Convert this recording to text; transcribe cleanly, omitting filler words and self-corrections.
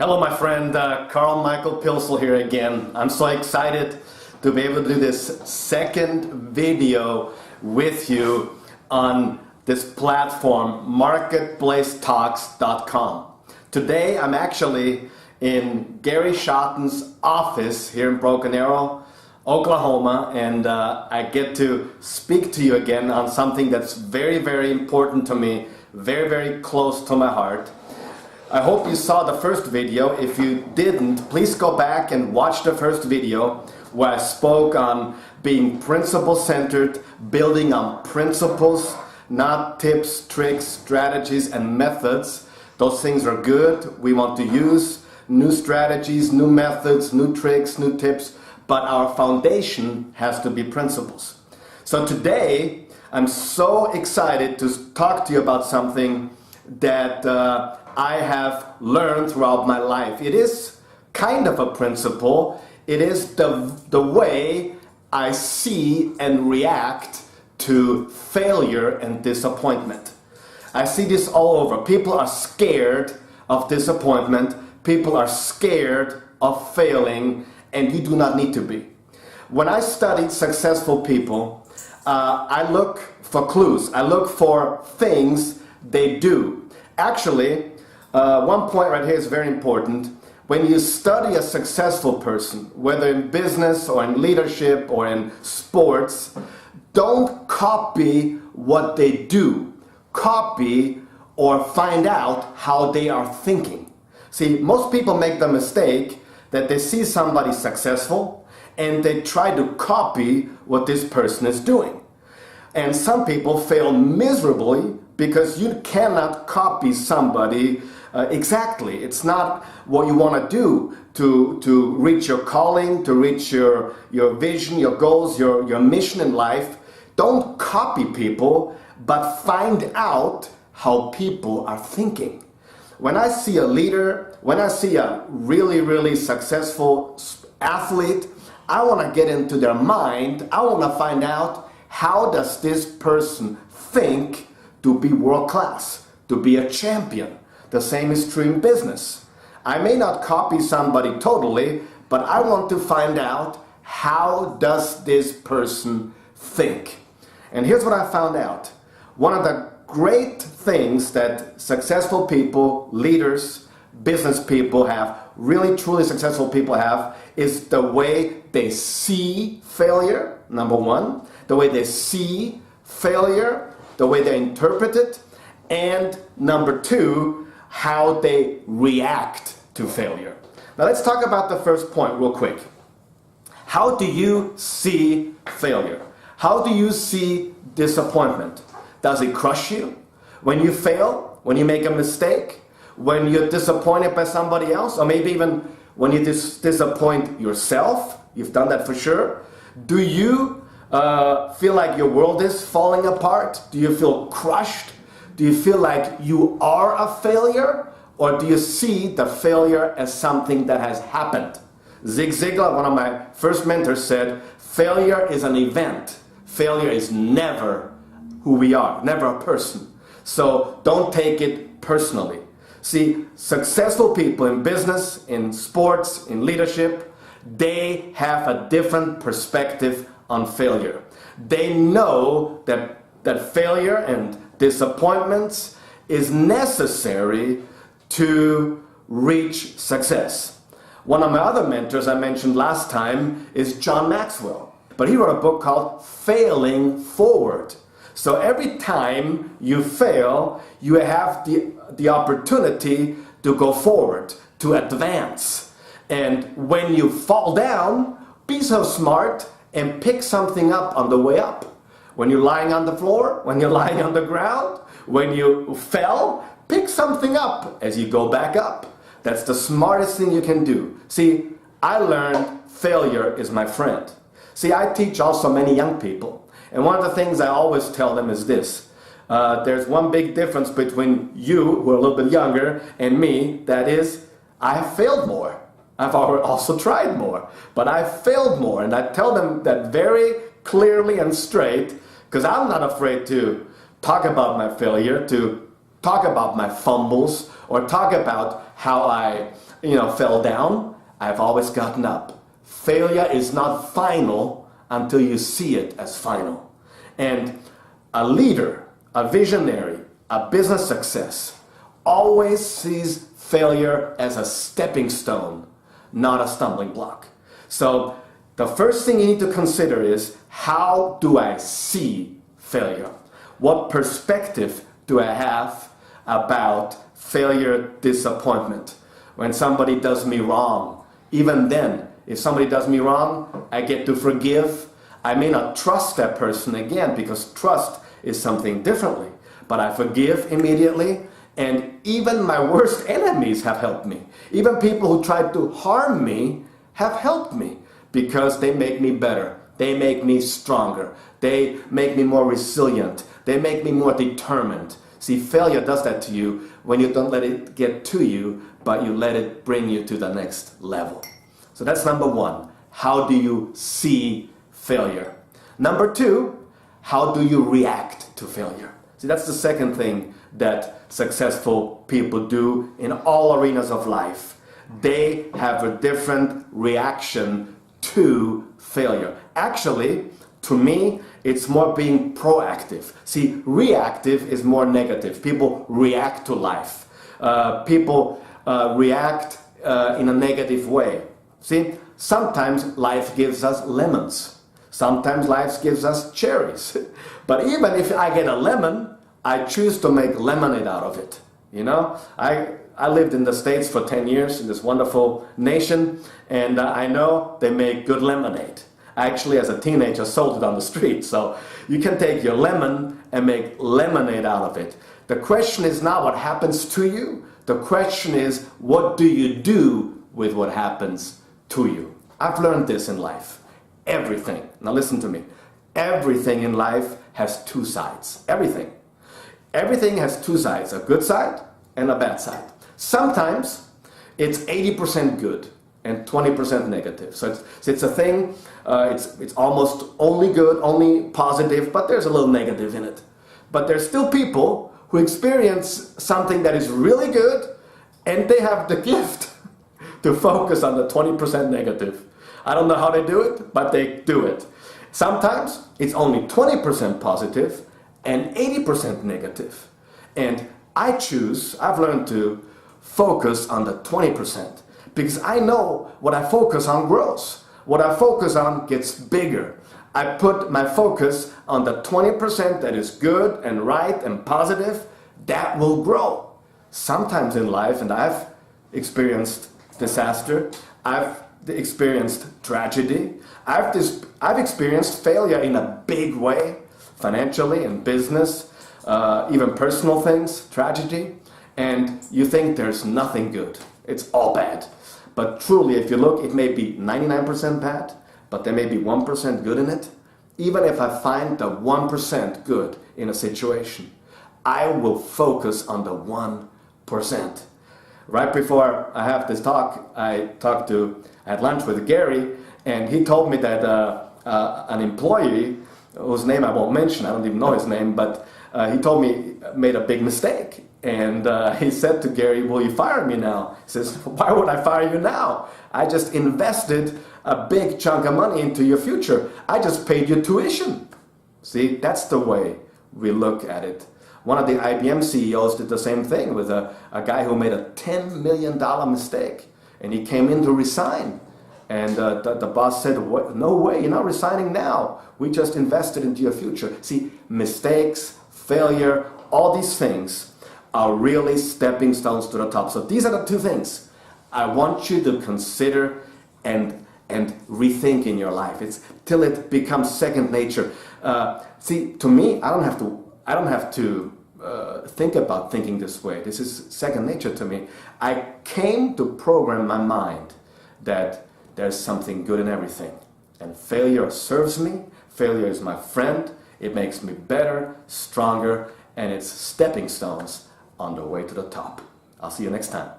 Hello, my friend, Carl Michael Pilsel here again. I'm so excited to be able to do this second video with you on this platform, marketplacetalks.com. Today, I'm actually in Gary Schotten's office here in Broken Arrow, Oklahoma, and I get to speak to you again on something that's very, very important to me, very, very close to my heart. I hope you saw the first video. If you didn't, please go back and watch the first video where I spoke on being principle-centered, building on principles, not tips, tricks, strategies, and methods. Those things are good. We want to use new strategies, new methods, new tricks, new tips, but our foundation has to be principles. So today, I'm so excited to talk to you about something that I have learned throughout my life. It is kind of a principle. It is the way I see and react to failure and disappointment. I see this all over. People are scared of disappointment. People are scared of failing, and you do not need to be. When I studied successful people, I look for clues. I look for things they do. Actually, one point right here is very important. When you study a successful person, whether in business or in leadership or in sports, don't copy what they do. Copy or find out how they are thinking. See, most people make the mistake that they see somebody successful and they try to copy what this person is doing. And some people fail miserably because you cannot copy somebody exactly. It's not what you want to do to reach your calling, to reach your vision, your goals, your mission in life. Don't copy people, but find out how people are thinking. When I see a leader, when I see a really, really successful athlete, I want to get into their mind. I want to find out, how does this person think to be world class, to be a champion? The same is true in business. I may not copy somebody totally, but I want to find out, how does this person think? And here's what I found out. One of the great things that successful people, leaders, business people have, really truly successful people have, is the way they see failure, number one, the way they see failure, the way they interpret it, and number two, how they react to failure. Now let's talk about the first point real quick. How do you see failure? How do you see disappointment? Does it crush you? When you fail, when you make a mistake, when you're disappointed by somebody else, or maybe even when you disappoint yourself, you've done that for sure. Do you feel like your world is falling apart? Do you feel crushed? Do you feel like you are a failure? Or do you see the failure as something that has happened? Zig Ziglar, one of my first mentors, said, failure is an event. Failure is never who we are, never a person. So don't take it personally. See, successful people in business, in sports, in leadership, they have a different perspective on failure. They know that failure and disappointments is necessary to reach success. One of my other mentors I mentioned last time is John Maxwell, but he wrote a book called Failing Forward. So every time you fail, you have the opportunity to go forward, to advance. And when you fall down, be so smart and pick something up on the way up. When you're lying on the floor, when you're lying on the ground, when you fell, pick something up as you go back up. That's the smartest thing you can do. See, I learned failure is my friend. See, I teach also many young people. And one of the things I always tell them is this. There's one big difference between you, who are a little bit younger, and me. That is, I have failed more. I've also tried more, but I've failed more. And I tell them that very clearly and straight, because I'm not afraid to talk about my failure, to talk about my fumbles or talk about how I, fell down. I've always gotten up. Failure is not final until you see it as final. And a leader, a visionary, a business success always sees failure as a stepping stone, not a stumbling block. So the first thing you need to consider is, how do I see failure? What perspective do I have about failure, disappointment? When somebody does me wrong, even then, if somebody does me wrong, I get to forgive. I may not trust that person again, because trust is something differently. But I forgive immediately, and even my worst enemies have helped me. Even people who tried to harm me have helped me, because they make me better. They make me stronger. They make me more resilient. They make me more determined. See, failure does that to you when you don't let it get to you, but you let it bring you to the next level. So that's number one. How do you see failure? Number two, how do you react to failure? See, that's the second thing that successful people do in all arenas of life. They have a different reaction to failure. Actually, to me, it's more being proactive. See, reactive is more negative. People react to life. People react in a negative way. See, sometimes life gives us lemons. Sometimes life gives us cherries. But even if I get a lemon, I choose to make lemonade out of it. I lived in the States for 10 years in this wonderful nation, and I know they make good lemonade. I actually, as a teenager, sold it on the street. So you can take your lemon and make lemonade out of it. The question is not what happens to you. The question is, what do you do with what happens to you? I've learned this in life. Everything, now listen to me, everything in life has two sides. Everything. Everything has two sides, a good side and a bad side. Sometimes it's 80% good and 20% negative. So it's a thing, it's almost only good, only positive, but there's a little negative in it. But there's still people who experience something that is really good, and they have the gift to focus on the 20% negative. I don't know how they do it, but they do it. Sometimes it's only 20% positive and 80% negative. And I've learned to focus on the 20%, because I know what I focus on grows. What I focus on gets bigger. I put my focus on the 20% that is good and right and positive. That will grow. Sometimes in life, and I've experienced disaster, I've experienced tragedy, I've experienced failure in a big way, financially, in business, even personal things, tragedy, and you think there's nothing good. It's all bad. But truly, if you look, it may be 99% bad, but there may be 1% good in it. Even if I find the 1% good in a situation, I will focus on the 1%. Right before I have this talk, I had lunch with Gary, and he told me that an employee, whose name I won't mention, I don't even know his name, but he told me made a big mistake. And he said to Gary, will you fire me now? He says, why would I fire you now? I just invested a big chunk of money into your future. I just paid your tuition. See, that's the way we look at it. One of the IBM CEOs did the same thing with a guy who made a $10 million mistake. And he came in to resign. And the boss said, no way, you're not resigning now. We just invested into your future. See, mistakes, failure, all these things are really stepping stones to the top. So these are the two things I want you to consider and rethink in your life. It's till it becomes second nature. See, to me, I don't have to think about thinking this way. This is second nature to me. I came to program my mind that there's something good in everything. And failure serves me. Failure is my friend. It makes me better, stronger, and it's stepping stones on the way to the top. I'll see you next time.